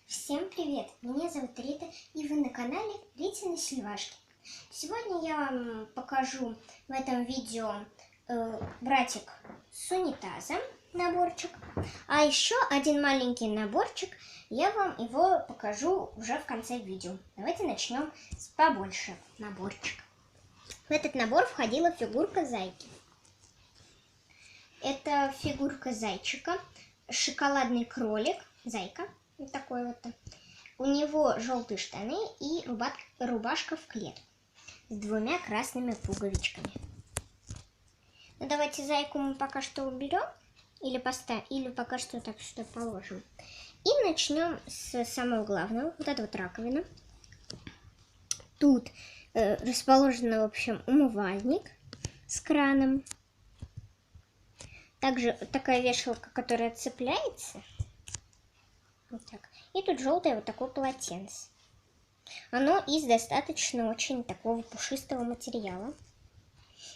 Всем привет! Меня зовут Рита, и вы на канале Ритины Сильвашки. Сегодня я вам покажу в этом видео братик с унитазом, наборчик. А еще один маленький наборчик, я вам его покажу уже в конце видео. Давайте начнем с побольше наборчика. В этот набор входила фигурка зайки. Это фигурка зайчика, шоколадный кролик, зайка. Вот такой вот. У него желтые штаны и рубашка в клетку с двумя красными пуговичками. Ну, давайте зайку мы пока что уберем или поставим, или пока что так что положим. И начнем с самого главного. Вот это вот раковина. Тут расположен, в общем, умывальник с краном. Также такая вешалка, которая цепляется. Вот так. И тут желтое вот такое полотенце. Оно из достаточно очень такого пушистого материала.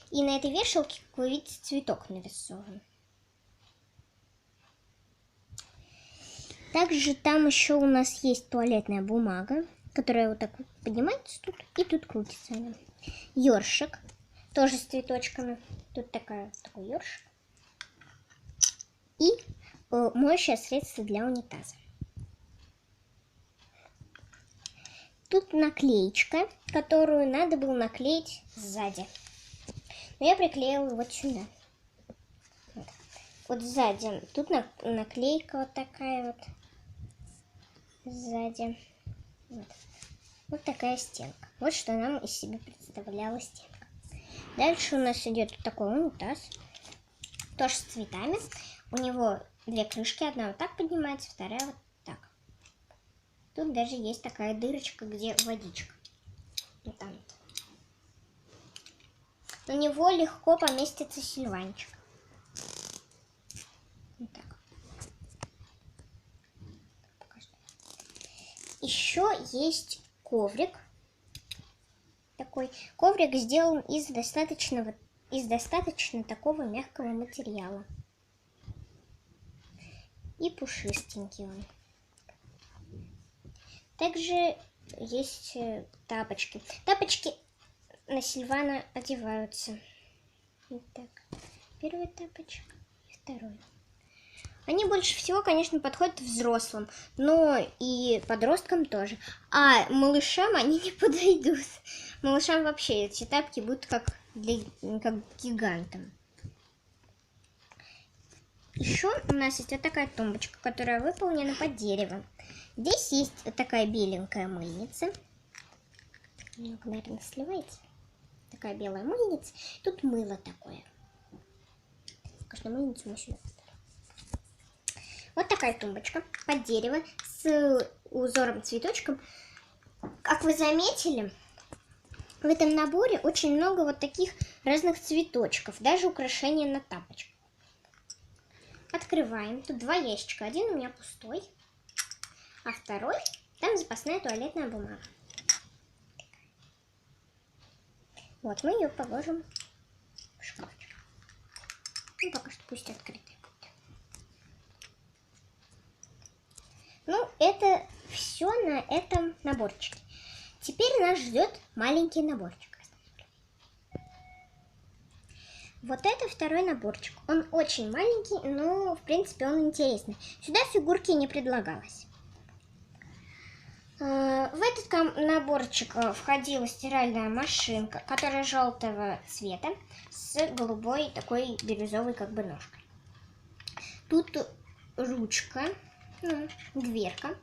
И на этой вешалке, как вы видите, цветок нарисован. Также там еще у нас есть туалетная бумага, которая вот так вот поднимается тут и тут крутится она. Ёршик, тоже с цветочками. Тут такой ёршик. И моющее средство для унитаза. Тут наклеечка, которую надо было наклеить сзади. Но я приклеила вот сюда. Вот сзади. Тут наклейка вот такая вот. Сзади. Вот такая стенка. Вот что нам из себя представляла стенка. Дальше у нас идет вот такой унитаз. Тоже с цветами. У него две крышки. Одна вот так поднимается, вторая вот так. Тут даже есть такая дырочка, где водичка. Вот там. На него легко поместится сильванчик. Вот так. Еще есть коврик. Такой коврик сделан из достаточно такого мягкого материала. И пушистенький он. Также есть тапочки. Тапочки на Сильвана одеваются. Вот так. Первый тапочек и второй. Они больше всего, конечно, подходят взрослым, но и подросткам тоже. А малышам они не подойдут. Малышам вообще эти тапки будут как гигантам. Еще у нас есть вот такая тумбочка, которая выполнена под дерево. Здесь есть вот такая беленькая мыльница. Немного, наверное, сливается. Такая белая мыльница. Тут мыло такое. Конечно, мыльницу мы сюда. Вот такая тумбочка под дерево с узором цветочком. Как вы заметили, в этом наборе очень много вот таких разных цветочков. Даже украшения на тапочках. Открываем. Тут два ящичка. Один у меня пустой, а второй, там запасная туалетная бумага. Вот, мы ее положим в шкафчик. Ну, пока что пусть открытый будет. Ну, это все на этом наборчике. Теперь нас ждет маленький наборчик. Вот это второй наборчик. Он очень маленький, но, в принципе, он интересный. Сюда фигурки не предлагалось. В этот наборчик входила стиральная машинка, которая желтого цвета, с голубой такой бирюзовой как бы ножкой. Тут ручка, дверка.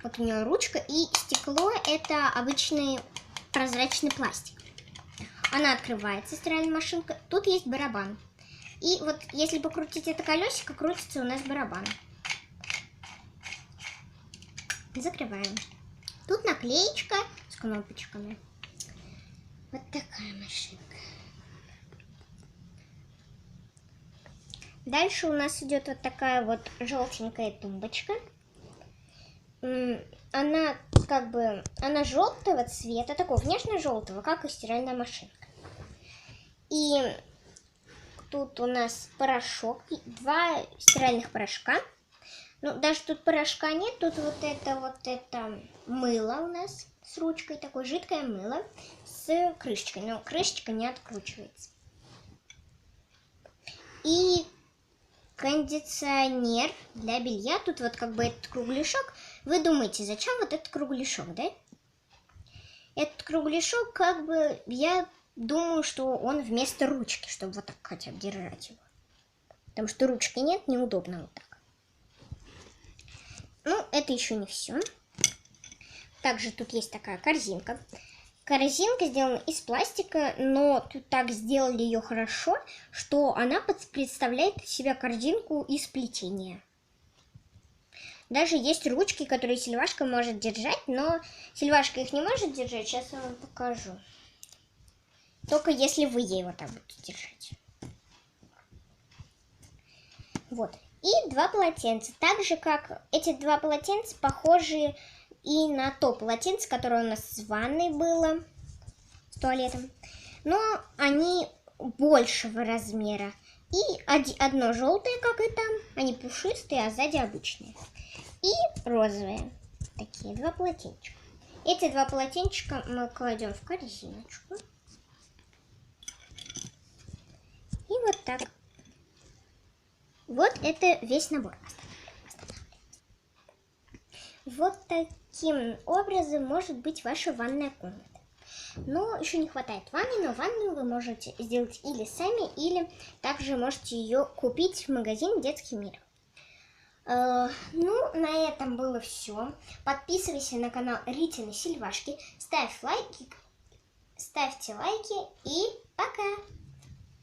Вот у нее ручка, и стекло — это обычный прозрачный пластик. Она открывается, стиральная машинка. Тут есть барабан. И вот если покрутить это колесико, крутится у нас барабан. Закрываем. Тут наклеечка с кнопочками. Вот такая машинка. Дальше у нас идет вот такая вот желтенькая тумбочка. Она она желтого цвета, такого внешне-желтого, как и стиральная машинка. И тут у нас порошок, два стиральных порошка. Ну, даже тут порошка нет, тут вот это мыло у нас с ручкой, такое жидкое мыло с крышечкой, но крышечка не откручивается. И кондиционер для белья, тут вот как бы этот кругляшок. Вы думаете, зачем вот этот кругляшок, да? Этот кругляшок, как бы, я думаю, что он вместо ручки, чтобы вот так хотя бы держать его. Потому что ручки нет, неудобно вот так. Ну, это еще не все. Также тут есть такая корзинка. Корзинка сделана из пластика, но тут так сделали ее хорошо, что она представляет из себя корзинку из плетения. Даже есть ручки, которые Сильвашка может держать, но Сильвашка их не может держать. Сейчас я вам покажу. Только если вы ей вот так будете держать. Вот. И два полотенца. Так же, как эти два полотенца похожи и на то полотенце, которое у нас с ванной было, с туалетом. Но они большего размера. И одно желтое, как и там. Они пушистые, а сзади обычные. И розовые. Такие два полотенчика. Эти два полотенчика мы кладем в корзиночку. И вот так. Вот это весь набор. Вот таким образом может быть ваша ванная комната. Но еще не хватает ванны, но ванную вы можете сделать или сами, или также можете ее купить в магазине «Детский мир». Ну, на этом было все. Подписывайся на канал Ритины Сильвашки, ставьте лайки и пока!